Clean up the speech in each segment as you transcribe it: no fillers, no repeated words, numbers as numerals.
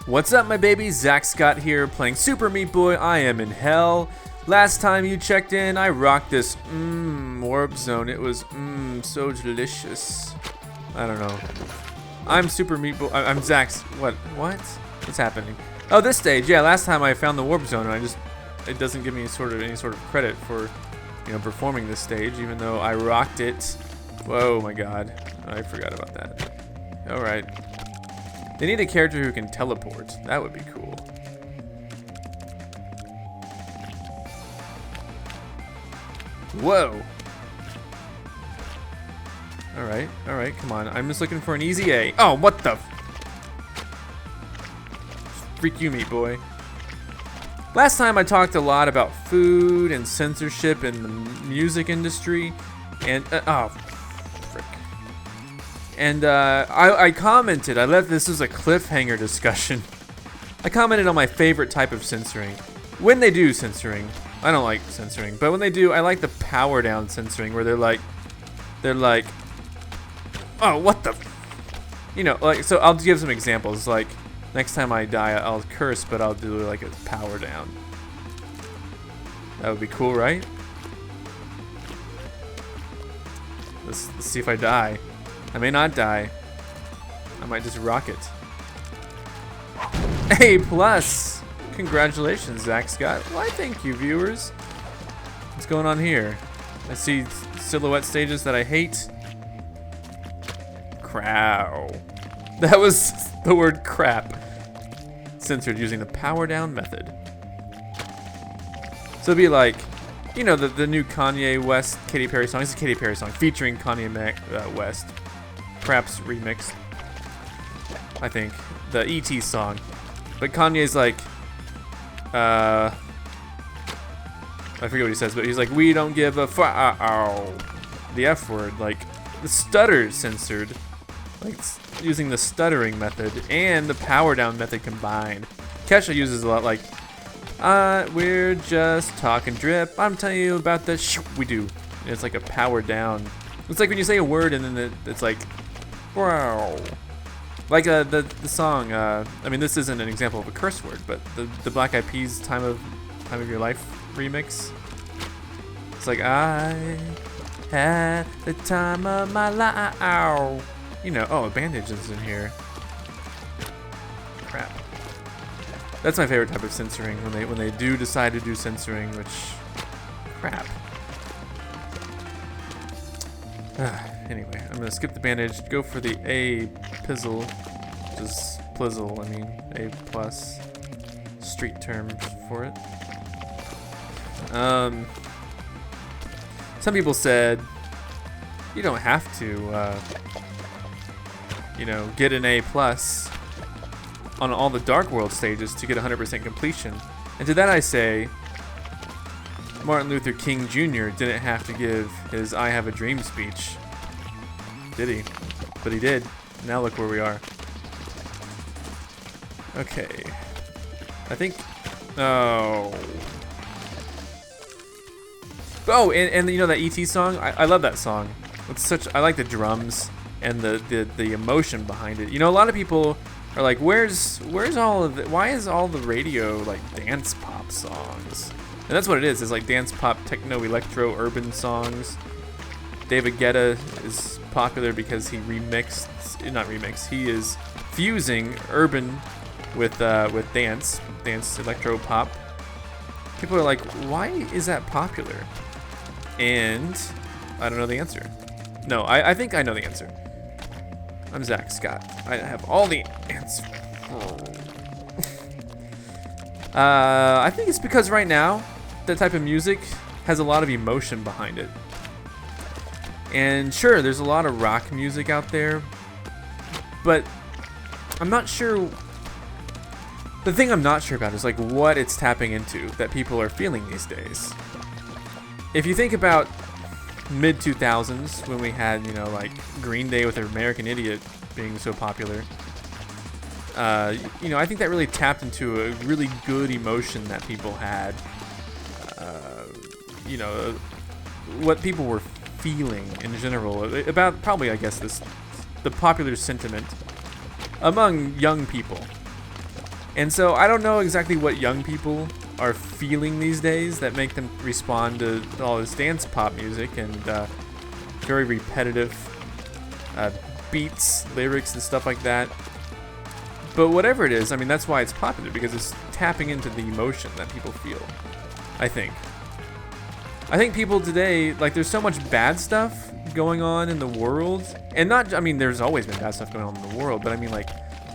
What's up, my baby? ZackScott here, playing Super Meat Boy. I am in hell. Last time you checked in, I rocked this warp zone. It was so delicious. I don't know. I'm Super Meat Boy. I'm Zack's. What? What's happening? Oh, this stage. Yeah, last time I found the warp zone, and it doesn't give me any sort of credit for, performing this stage, even though I rocked it. Whoa, my God! I forgot about that. All right. They need a character who can teleport. That would be cool. Whoa. All right, come on. I'm just looking for an easy A. Oh, what the? Freak you, Meat Boy. Last time I talked a lot about food and censorship in the music industry, and oh, frick. And I commented. This was a cliffhanger discussion. I commented on my favorite type of censoring. When they do censoring, I don't like censoring, but when they do, I like the power down censoring, where they're like, oh, what the, So I'll give some examples. Like, next time I die, I'll curse, but I'll do like a power down. That would be cool, right? Let's see if I die. I may not die. I might just rock it. A+. Congratulations, ZackScott. Why, thank you, viewers. What's going on here? I see silhouette stages that I hate. Crow. That was the word crap. Censored using the power down method. So it'd be like, the new Kanye West Katy Perry song. It's a Katy Perry song featuring Kanye West. Perhaps remixed. I think. The E.T. song. But Kanye's like, I forget what he says, but he's like, we don't give a the F word. Like, the stutter censored. Like, using the stuttering method and the power down method combined. Kesha uses a lot, like, we're just talking drip. I'm telling you about the we do. And it's like a power down. It's like when you say a word and then it's like, wow. Like the song. I mean, this isn't an example of a curse word, but the Black Eyed Peas "Time of Your Life" remix. It's like, I had the time of my life. Oh, a bandage is in here. Crap. That's my favorite type of censoring, when they do decide to do censoring, which, crap. Anyway, I'm gonna skip the bandage, go for the A pizzle, which is plizzle, A plus, street term for it. Some people said, you don't have to, get an A plus on all the Dark World stages to get 100% completion. And to that I say, Martin Luther King Jr. didn't have to give his I Have a Dream speech. Did he? But he did. Now look where we are. Okay. I think... Oh. Oh, and that E.T. song? I love that song. I like the drums and the emotion behind it. A lot of people are like, where's all of the... Why is all the radio, like, dance pop songs? And that's what it is. It's like dance pop, techno, electro, urban songs. David Guetta is popular because he he is fusing urban with dance electro pop. People are like, why is that popular? And I don't know the answer. No, I think I know the answer. I'm ZackScott. I have all the answers. I think it's because right now, that type of music has a lot of emotion behind it. And sure, there's a lot of rock music out there, but I'm not sure. The thing I'm not sure about is like what it's tapping into that people are feeling these days. If you think about mid 2000s when we had, like Green Day with American Idiot being so popular, I think that really tapped into a really good emotion that people had. What people were feeling in general about probably, I guess, the popular sentiment among young people. And so I don't know exactly what young people are feeling these days that make them respond to all this dance pop music and very repetitive beats, lyrics, and stuff like that. But whatever it is, I mean, that's why it's popular, because it's tapping into the emotion that people feel, I think. I think people today, like, there's so much bad stuff going on in the world. And not, I mean, there's always been bad stuff going on in the world, but I mean, like,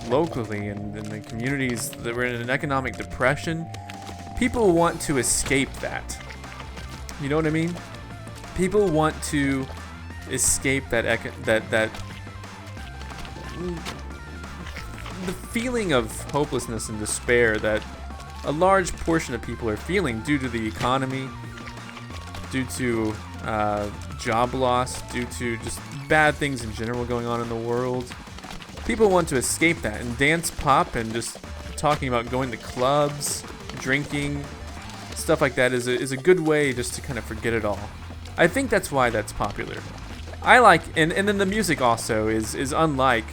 locally and in the communities that were in an economic depression, people want to escape that. You know what I mean? People want to escape that the feeling of hopelessness and despair that a large portion of people are feeling due to the economy, due to job loss, due to just bad things in general going on in the world. People want to escape that, and dance pop and just talking about going to clubs, drinking, stuff like that is a good way just to kind of forget it all. I think that's why that's popular. I like, and then the music also is unlike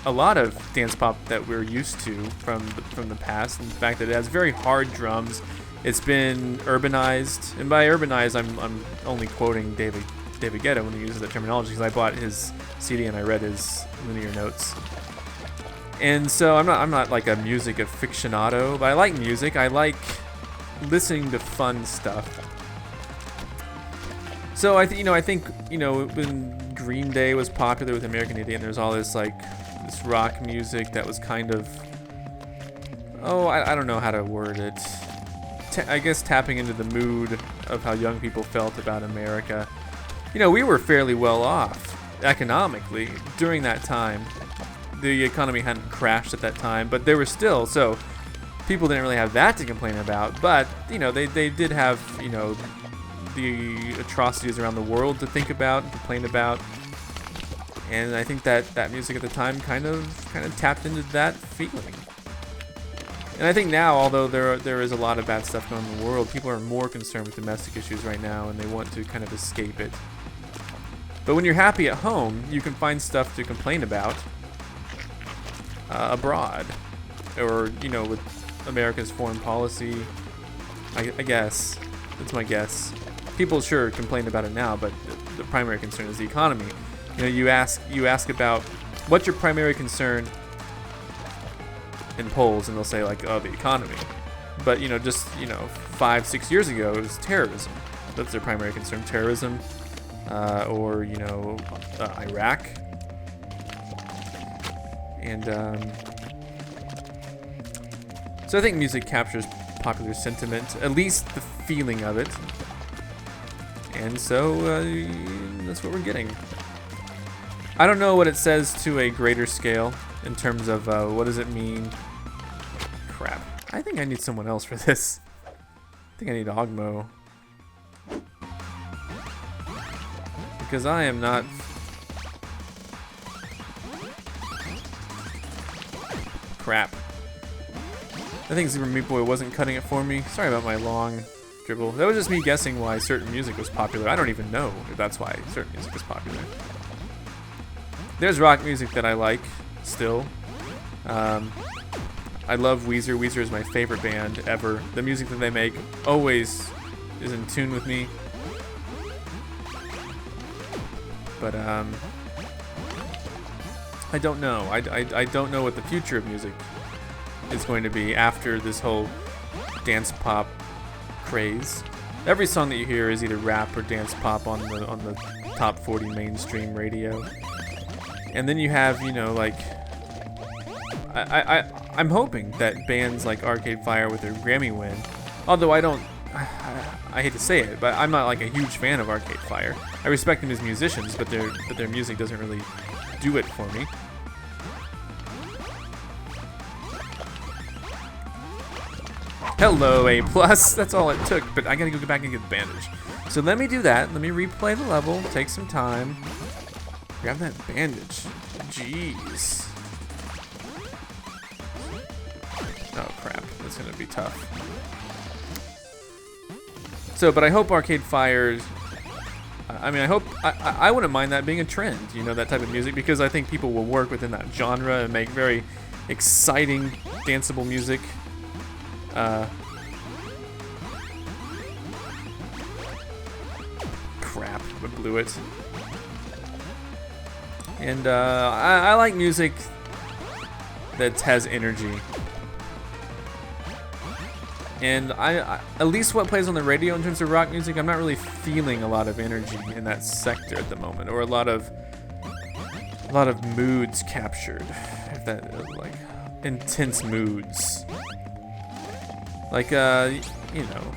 a lot of dance pop that we're used to from the past. In the fact that it has very hard drums. It's been urbanized, and by urbanized, I'm only quoting David Guetta when he uses that terminology, because I bought his CD and I read his linear notes. And so I'm not like a music aficionado, but I like music. I like listening to fun stuff. So I think when Green Day was popular with American Idiot, there's all this rock music that was kind of, I don't know how to word it. I guess tapping into the mood of how young people felt about America. We were fairly well off economically during that time. The economy hadn't crashed at that time, but there were still, so people didn't really have that to complain about. But they did have the atrocities around the world to think about and complain about. And I think that music at the time kind of tapped into that feeling. And I think now, although there is a lot of bad stuff going on in the world, people are more concerned with domestic issues right now, and they want to kind of escape it. But when you're happy at home, you can find stuff to complain about abroad, or with America's foreign policy. I guess that's my guess. People sure complain about it now, but the primary concern is the economy. You ask about what's your primary concern in polls, and they'll say the economy. But just 5-6 years ago, it was terrorism. That's their primary concern: terrorism, or Iraq. And so I think music captures popular sentiment, at least the feeling of it. And so that's what we're getting. I don't know what it says to a greater scale in terms of what does it mean. Crap. I think I need someone else for this. I think I need Ogmo. Because I am not... Crap. I think Super Meat Boy wasn't cutting it for me. Sorry about my long dribble. That was just me guessing why certain music was popular. I don't even know if that's why certain music is popular. There's rock music that I like still. I love Weezer. Weezer is my favorite band ever. The music that they make always is in tune with me. But I don't know. I don't know what the future of music is going to be after this whole dance pop craze. Every song that you hear is either rap or dance pop on the top 40 mainstream radio. And then you have, I'm hoping that bands like Arcade Fire with their Grammy win, although I hate to say it, but I'm not a huge fan of Arcade Fire. I respect them as musicians, but their music doesn't really do it for me. Hello, A+. That's all it took, but I gotta go back and get the bandage. So let me do that. Let me replay the level, take some time. Grab that bandage. Jeez. Oh, crap. That's gonna be tough. So, but I hope Arcade Fire... I wouldn't mind that being a trend, that type of music, because I think people will work within that genre and make very exciting danceable music. Crap, I blew it. And I like music that has energy. And I at least what plays on the radio in terms of rock music, I'm not really feeling a lot of energy in that sector at the moment, or a lot of moods captured. If that, like, intense moods. Like you know.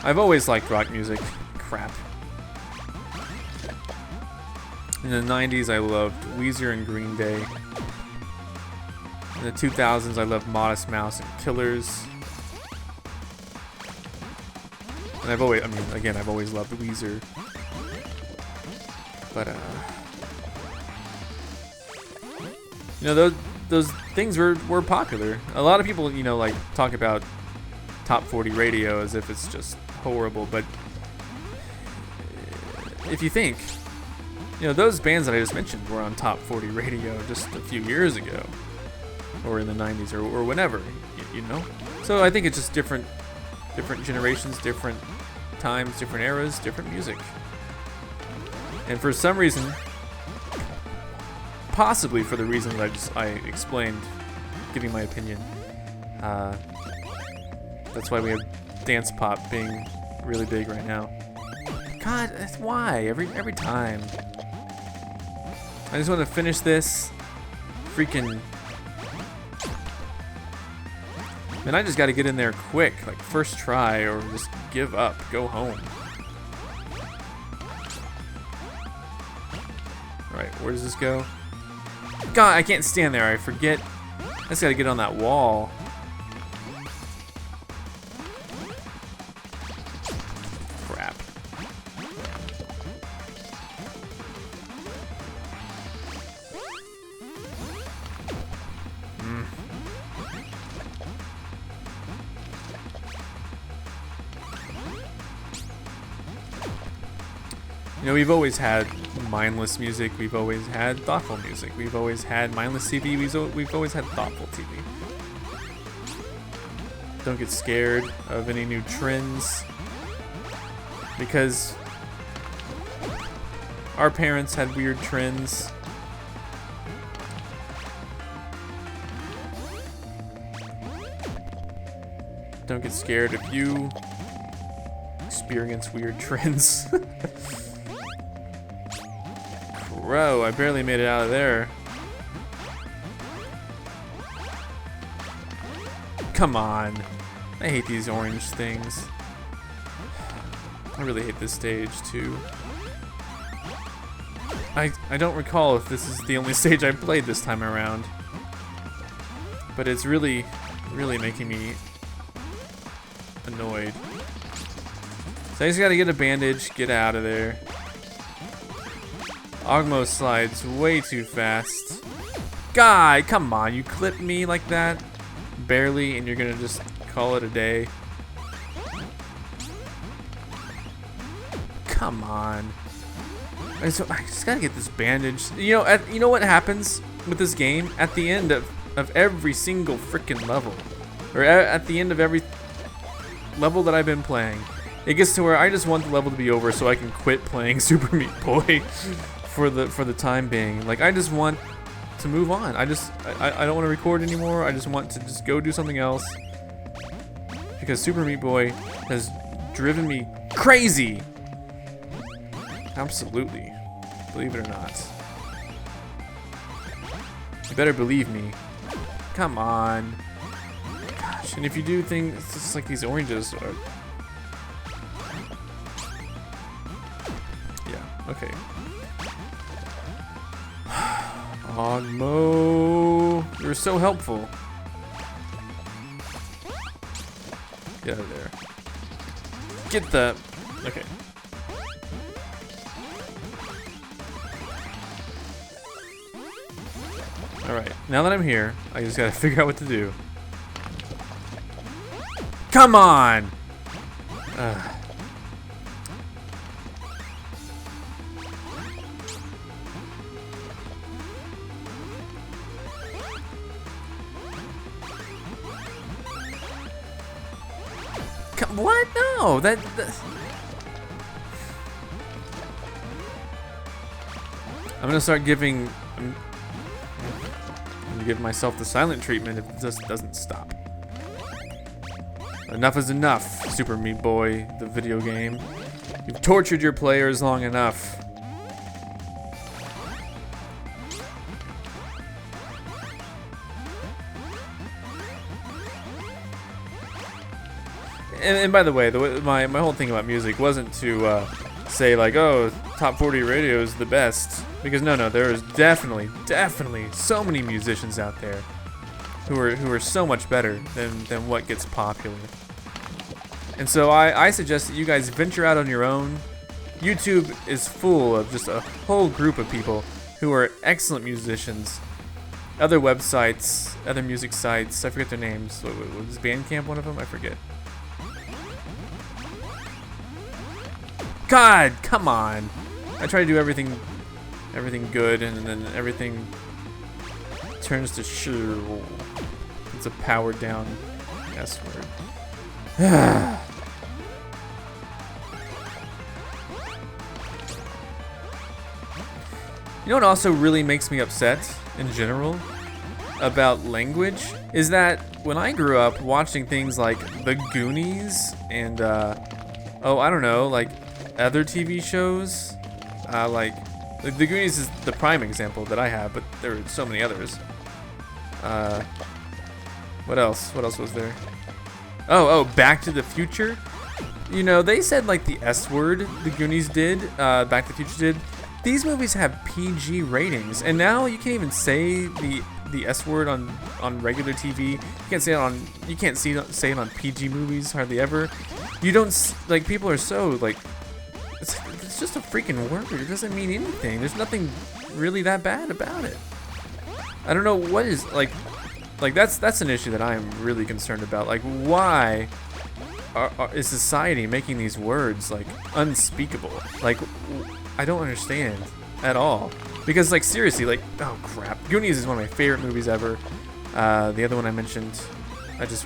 I've always liked rock music. Crap. In the 90s, I loved Weezer and Green Day. In the 2000s, I loved Modest Mouse and Killers. And I've always, I mean, again, I've always loved Weezer. But, you know, those things were popular. A lot of people, you know, like, talk about top 40 radio as if it's just horrible. But if you think, you know, those bands that I just mentioned were on top 40 radio just a few years ago, or in the 90s, or whenever, you know. So I think it's just different generations, different times, different eras, different music. And for some reason, possibly for the reason that I explained, giving my opinion, that's why we have dance pop being really big right now. God, that's why every time. I just want to finish this freaking. Man, I just got to get in there quick, like first try, or just give up, go home. Alright, where does this go? God, I can't stand there, I forget. I just got to get on that wall. Crap. You know, we've always had mindless music, we've always had thoughtful music, we've always had mindless TV, we've always had thoughtful TV. Don't get scared of any new trends, because our parents had weird trends. Don't get scared if you experience weird trends. Bro, I barely made it out of there. Come on. I hate these orange things. I really hate this stage too. I don't recall if this is the only stage I played this time around. But it's really making me annoyed. So I just gotta get a bandage, get out of there. Ogmo slides way too fast. Guy, come on, you clipped me like that? Barely, and you're gonna just call it a day? Come on. I just gotta get this bandage. You know what happens with this game? At the end of every single freaking level, or at the end of every level that I've been playing, it gets to where I just want the level to be over so I can quit playing Super Meat Boy for the time being. Like, I just want to move on. I don't want to record anymore. I just want to just go do something else, because Super Meat Boy has driven me crazy. Absolutely. Believe it or not. You better believe me. Come on. Gosh, and if you do things, it's just like these oranges are... Yeah, okay. Ogmo, you're so helpful. Get out of there. Get the... Okay. Alright, now that I'm here, I just gotta figure out what to do. Come on! What? No, that I'm gonna start giving. I'm gonna give myself the silent treatment if this doesn't stop. Enough is enough, Super Meat Boy, the video game. You've tortured your players long enough. And by the way, my whole thing about music wasn't to say like, oh, top 40 radio is the best, because no, there is definitely so many musicians out there who are so much better than what gets popular. And so I suggest that you guys venture out on your own. YouTube is full of just a whole group of people who are excellent musicians. Other websites, other music sites, I forget their names. Was Bandcamp one of them? I forget. God, come on! I try to do everything good, and then everything turns to shrill. It's a powered down S word. You know what also really makes me upset in general about language is that when I grew up watching things like The Goonies and oh, I don't know, like other TV shows, like The Goonies is the prime example that I have, but there are so many others. What else? What else was there? Oh, Back to the Future. You know, they said like the S word, the Goonies did, Back to the Future did. These movies have PG ratings, and now you can't even say the S word on regular TV. You can't say it on say it on PG movies hardly ever. You don't like, people are so like, it's just a freaking word. It doesn't mean anything. There's nothing really that bad about it. I don't know what is like that's an issue that I'm really concerned about. Like, why is society making these words like unspeakable? Like, I don't understand at all. Because like, seriously, like, oh crap, Goonies is one of my favorite movies ever. The other one I mentioned,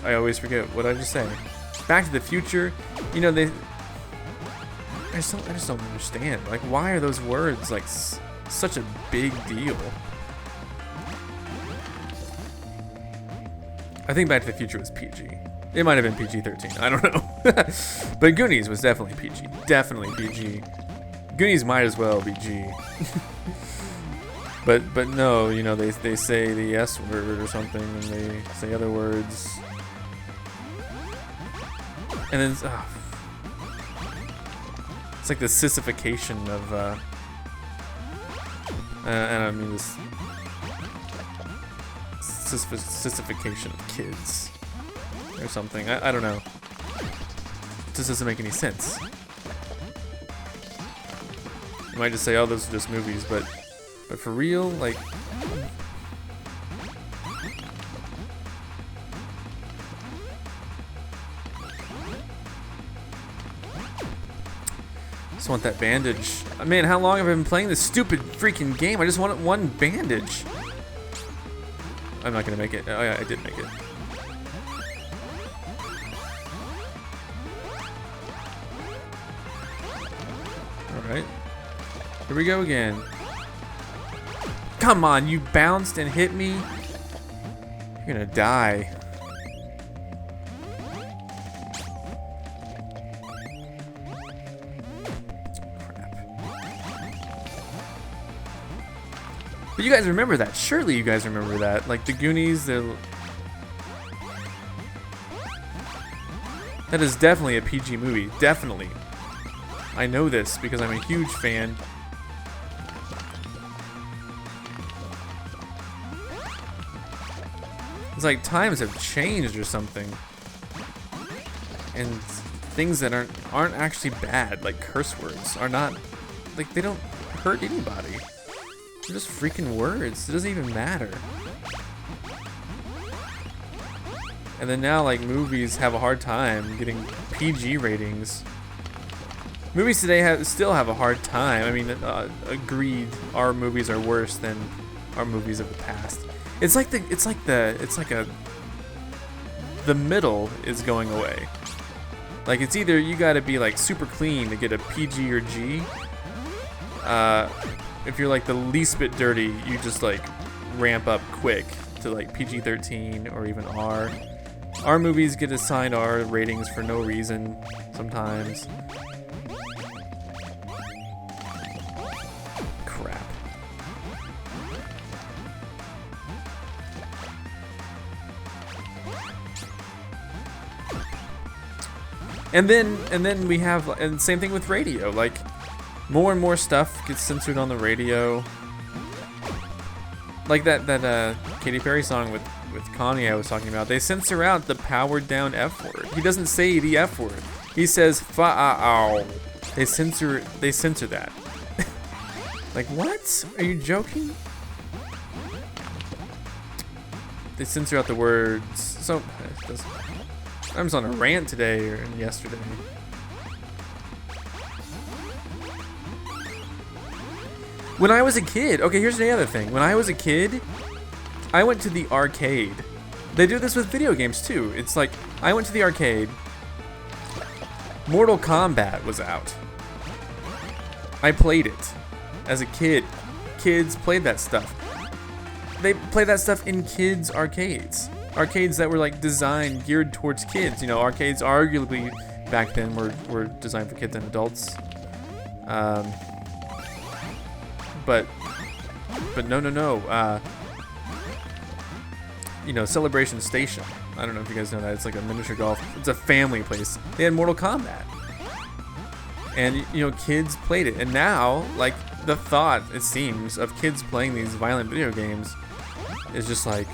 I always forget what I just say. Back to the Future, you know, I just don't understand. Like, why are those words like such a big deal? I think Back to the Future was PG. It might have been PG-13. I don't know. But Goonies was definitely PG. Definitely PG. Goonies might as well be G. but no, you know, they say the S word or something, and they say other words. And then it's like the sissification of and I mean this sissification of kids or something. I don't know. It just doesn't make any sense. You might just say, oh, those are just movies, but for real, like, just want that bandage. Man, how long have I been playing this stupid freaking game? I just wanted one bandage. I'm not gonna make it. Oh yeah, I did make it. Alright. Here we go again. Come on, you bounced and hit me. You're gonna die. But you guys remember that. Surely you guys remember that. Like the Goonies, that is definitely a PG movie. Definitely. I know this because I'm a huge fan. It's like times have changed or something. And things that aren't actually bad, like curse words, are not, like, they don't hurt anybody. They're just freaking words. It doesn't even matter. And then now, like, movies have a hard time getting PG ratings. Movies today still have a hard time. I mean, agreed, our movies are worse than our movies of the past. The middle is going away. Like, it's either you gotta be like super clean to get a PG or G. If you're like the least bit dirty, you just like ramp up quick to like PG-13 or even R. R movies get assigned R ratings for no reason sometimes. Crap. And then we have, and same thing with radio. Like, more and more stuff gets censored on the radio. Like that Katy Perry song with Kanye I was talking about. They censor out the powered down F word. He doesn't say the F word. He says fa-ow. They censor that. Like, what? Are you joking? They censor out the words. So I was on a rant today or yesterday. When I was a kid, okay, here's the other thing. When I was a kid, I went to the arcade. They do this with video games too. It's like, I went to the arcade. Mortal Kombat was out. I played it as a kid. Kids played that stuff. They played that stuff in kids' arcades. Arcades that were like designed, geared towards kids. You know, arcades arguably back then were designed for kids and adults. But no. You know, Celebration Station. I don't know if you guys know that. It's like a miniature golf. It's a family place. They had Mortal Kombat. And, you know, kids played it. And now, like, the thought, it seems, of kids playing these violent video games is just like,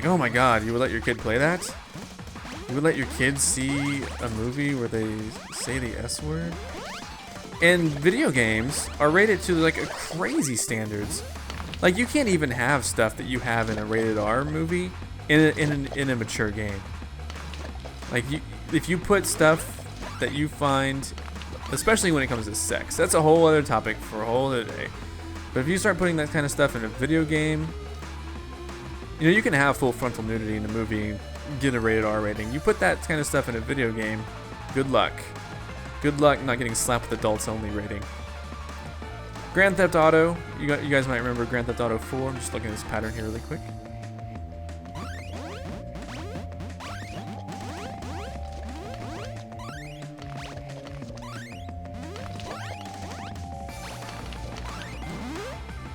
oh my god, you would let your kid play that? You would let your kids see a movie where they say the S word? And video games are rated to like a crazy standards. Like, you can't even have stuff that you have in a rated R movie in a mature game. Like, if you put stuff that you find, especially when it comes to sex, that's a whole other topic for a whole other day. But if you start putting that kind of stuff in a video game, you know, you can have full frontal nudity in a movie, get a rated R rating. You put that kind of stuff in a video game, good luck. Good luck not getting slapped with adults only rating. Grand Theft Auto, you guys might remember Grand Theft Auto 4. I'm just looking at this pattern here really quick.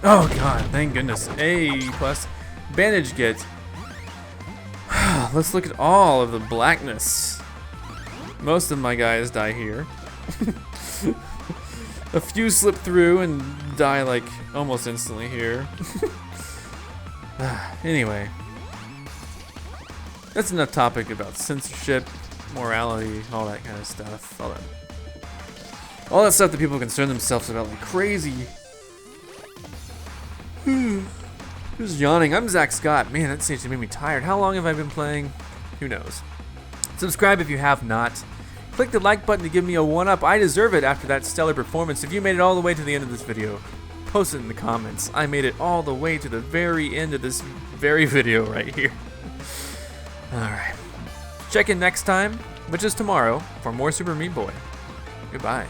Oh god, thank goodness. A+. Bandage get. Let's look at all of the blackness. Most of my guys die here. A few slip through and die like almost instantly here. Anyway, that's enough topic about censorship, morality, all that kind of stuff. All that stuff that people concern themselves about like crazy. Who's yawning? I'm ZackScott. Man, that stage made me tired. How long have I been playing? Who knows? Subscribe if you have not. Click the like button to give me a 1-up. I deserve it after that stellar performance. If you made it all the way to the end of this video, post it in the comments. I made it all the way to the very end of this very video right here. Alright. Check in next time, which is tomorrow, for more Super Meat Boy. Goodbye.